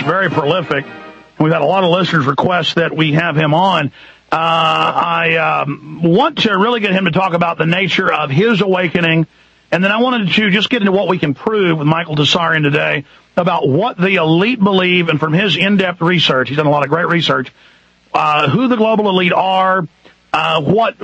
Very prolific. We've had a lot of listeners request that we have him on. I want to really get him to talk about the nature of his awakening, and then I wanted to just get into what we can prove with Michael Tsarion today about what the elite believe, and from his in-depth research, he's done a lot of great research, who the global elite are, what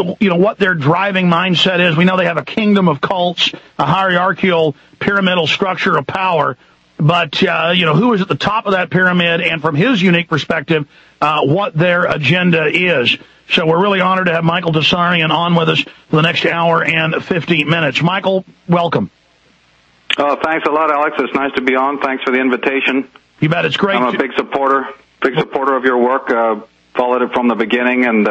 their driving mindset is. We know they have a kingdom of cults, a hierarchical pyramidal structure of power. But, who is at the top of that pyramid, and from his unique perspective, what their agenda is. So we're really honored to have Michael Tsarion on with us for the next hour and 50 minutes. Michael, welcome. Oh, thanks a lot, Alex. It's nice to be on. Thanks for the invitation. You bet. It's great. I'm a big supporter of your work. Followed it from the beginning, and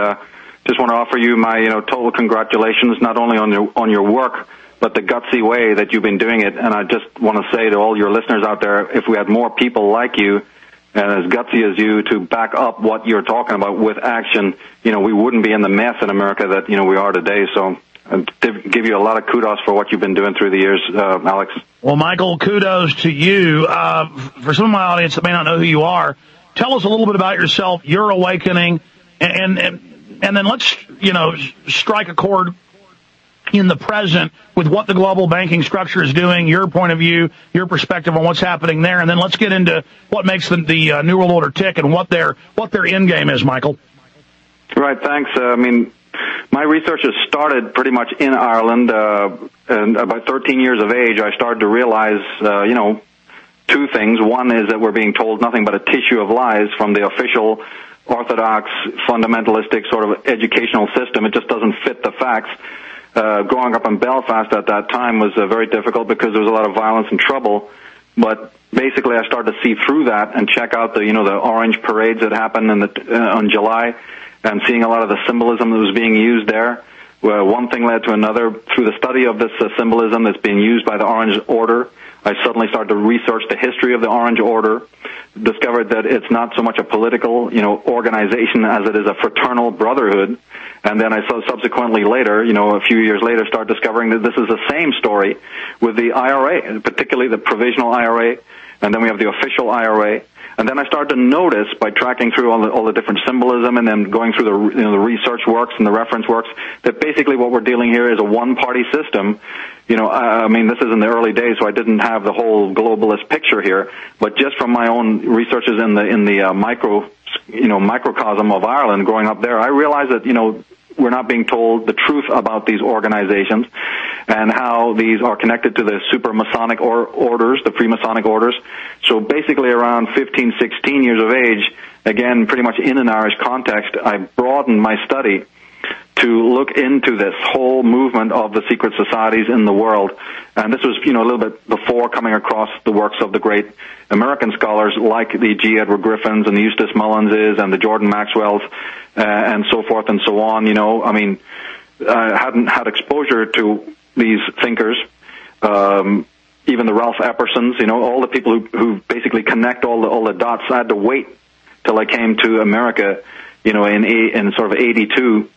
just want to offer you my, total congratulations, not only on your work, but the gutsy way that you've been doing it. And I just want to say to all your listeners out there, if we had more people like you and as gutsy as you to back up what you're talking about with action, we wouldn't be in the mess in America that, we are today. So I give you a lot of kudos for what you've been doing through the years, Alex. Well, Michael, kudos to you. For some of my audience that may not know who you are, tell us a little bit about yourself, your awakening, and then let's, strike a chord in the present with what the global banking structure is doing, your point of view, your perspective on what's happening there, and then let's get into what makes the New World Order tick and what their end game is, Michael. Right, thanks. My research has started pretty much in Ireland, and about 13 years of age, I started to realize, two things. One is that we're being told nothing but a tissue of lies from the official orthodox, fundamentalistic sort of educational system. It just doesn't fit the facts. Growing up in Belfast at that time was very difficult because there was a lot of violence and trouble. But basically, I started to see through that and check out the orange parades that happened on July, and seeing a lot of the symbolism that was being used there. One thing led to another. Through the study of this symbolism that's being used by the Orange Order, I suddenly started to research the history of the Orange Order, discovered that it's not so much a political, organization as it is a fraternal brotherhood. And then I subsequently later, a few years later, started discovering that this is the same story with the IRA, particularly the provisional IRA, and then we have the official IRA. And then I started to notice, by tracking through all the different symbolism and then going through the research works and the reference works, that basically what we're dealing here is a one-party system. This is in the early days, so I didn't have the whole globalist picture here. But just from my own researches in the microcosm of Ireland, growing up there, I realized that we're not being told the truth about these organizations and how these are connected to the super Masonic orders, the Freemasonic orders. So basically around 15, 16 years of age, again, pretty much in an Irish context, I broadened my study to look into this whole movement of the secret societies in the world. And this was, a little bit before coming across the works of the great American scholars like the G. Edward Griffins and the Eustace Mullinses and the Jordan Maxwells and so forth and so on. I hadn't had exposure to these thinkers, even the Ralph Eppersons, all the people who basically connect all the dots. I had to wait till I came to America, in sort of 82.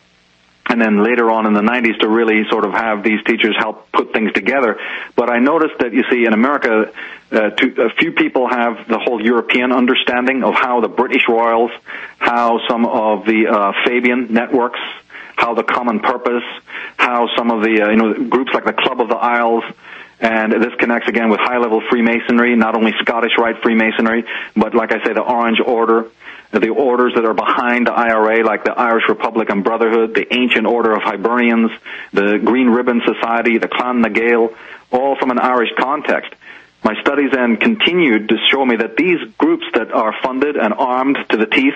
And then later on in the 90s to really sort of have these teachers help put things together. But I noticed that, in America, a few people have the whole European understanding of how the British Royals, how some of the Fabian networks, how the Common Purpose, how some of the groups like the Club of the Isles. And this connects again with high-level Freemasonry, not only Scottish Rite Freemasonry, but like I say, the Orange Order, the orders that are behind the IRA, like the Irish Republican Brotherhood, the Ancient Order of Hibernians, the Green Ribbon Society, the Clan na Gael, all from an Irish context. my studies then continued to show me that these groups that are funded and armed to the teeth,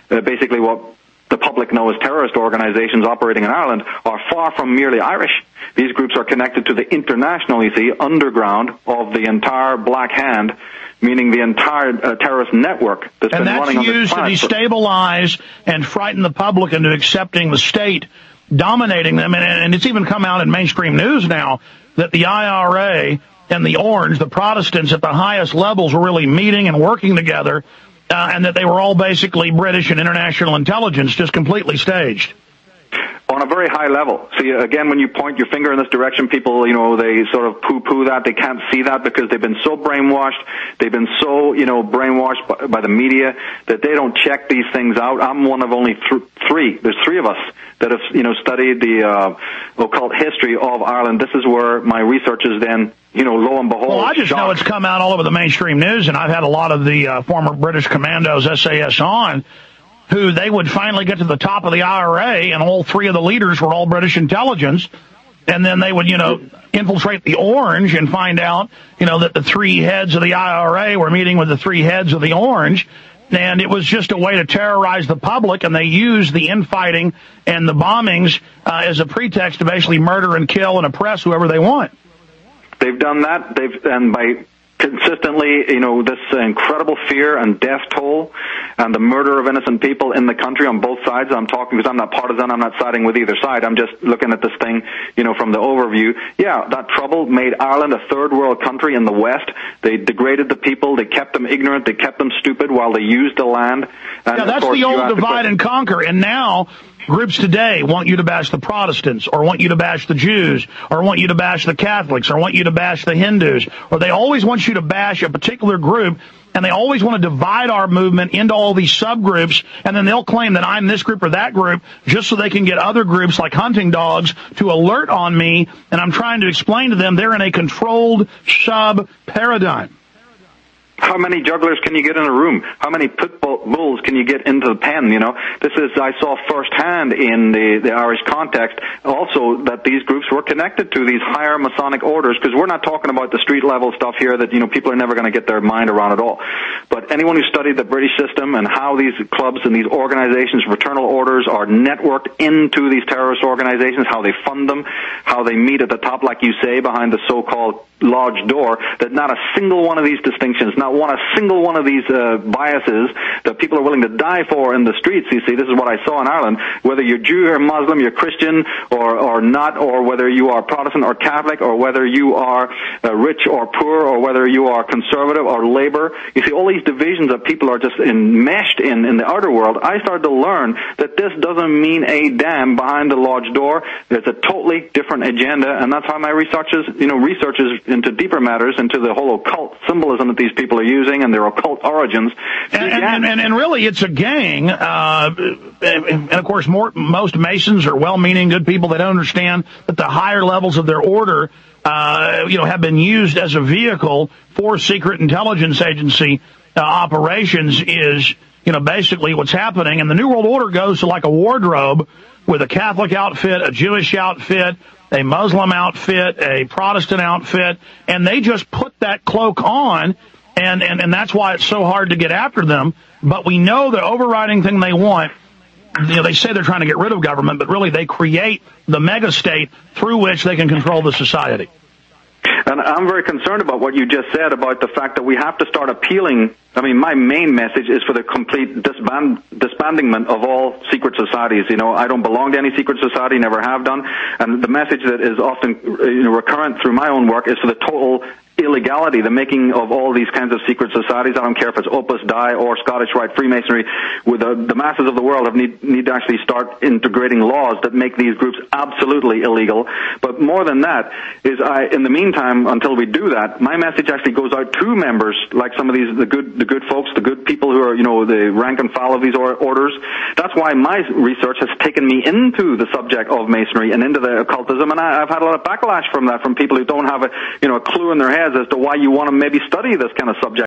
basically what the public know as terrorist organizations operating in Ireland, are far from merely Irish. These groups are connected to the international, you see, underground of the entire Black Hand, meaning the entire terrorist network that's been running on this planet. And that's used to destabilize and frighten the public into accepting the state dominating them. And it's even come out in mainstream news now that the IRA and the Orange, the Protestants at the highest levels, were really meeting and working together, and that they were all basically British and international intelligence, just completely staged. On a very high level. See, again, when you point your finger in this direction, people, they sort of poo-poo that. They can't see that because they've been so brainwashed. They've been so, brainwashed by the media that they don't check these things out. I'm one of only three. There's three of us that have, studied the occult history of Ireland. This is where my research is then, lo and behold. Well, I just know it's come out all over the mainstream news, and I've had a lot of the former British commandos, SAS, on, who they would finally get to the top of the IRA, and all three of the leaders were all British intelligence, and then they would, infiltrate the Orange and find out, that the three heads of the IRA were meeting with the three heads of the Orange, and it was just a way to terrorize the public, and they used the infighting and the bombings as a pretext to basically murder and kill and oppress whoever they want. They've done that. And by consistently, this incredible fear and death toll and the murder of innocent people in the country on both sides. I'm talking because I'm not partisan. I'm not siding with either side. I'm just looking at this thing, from the overview. Yeah, that trouble made Ireland a third world country in the West. They degraded the people. They kept them ignorant. They kept them stupid while they used the land. And yeah, that's the old divide and conquer. And now groups today want you to bash the Protestants, or want you to bash the Jews, or want you to bash the Catholics, or want you to bash the Hindus, or they always want you to bash a particular group, and they always want to divide our movement into all these subgroups, and then they'll claim that I'm this group or that group just so they can get other groups like hunting dogs to alert on me, and I'm trying to explain to them they're in a controlled sub-paradigm. How many jugglers can you get in a room? How many pit bulls can you get into the pen? This is, I saw firsthand in the Irish context also that these groups were connected to these higher Masonic orders, because we're not talking about the street level stuff here that, people are never going to get their mind around at all. But anyone who studied the British system and how these clubs and these organizations, fraternal orders, are networked into these terrorist organizations, how they fund them, how they meet at the top, like you say, behind the so-called lodge door, that not a single one of these distinctions, not a single one of these biases that people are willing to die for in the streets. You see, this is what I saw in Ireland. Whether you're Jew or Muslim, you're Christian or not, or whether you are Protestant or Catholic, or whether you are rich or poor, or whether you are conservative or labor. You see, all these divisions that people are just enmeshed in the outer world. I started to learn that this doesn't mean a damn behind the lodge door. There's a totally different agenda, and that's how my research is into deeper matters, into the whole occult symbolism that these people are using and their occult origins. And really, it's a gang. And of course, most Masons are well-meaning, good people. They don't understand that the higher levels of their order, have been used as a vehicle for secret intelligence agency operations. Is basically what's happening. And the New World Order goes to like a wardrobe with a Catholic outfit, a Jewish outfit, a Muslim outfit, a Protestant outfit, and they just put that cloak on, and that's why it's so hard to get after them. But we know the overriding thing they want, they say they're trying to get rid of government, but really they create the mega state through which they can control the society. And I'm very concerned about what you just said about the fact that we have to start appealing. I mean, my main message is for the complete disbandingment of all secret societies. I don't belong to any secret society, never have done. And the message that is often recurrent through my own work is for the total illegality, the making of all these kinds of secret societies. I don't care if it's Opus Dei or Scottish Rite Freemasonry. With the masses of the world need to actually start integrating laws that make these groups absolutely illegal. But more than that is, in the meantime, until we do that, my message actually goes out to members like some of these the good folks, the good people who are the rank and file of these orders. That's why my research has taken me into the subject of Masonry and into the occultism, and I've had a lot of backlash from that, from people who don't have a clue in their heads as to why you want to maybe study this kind of subject.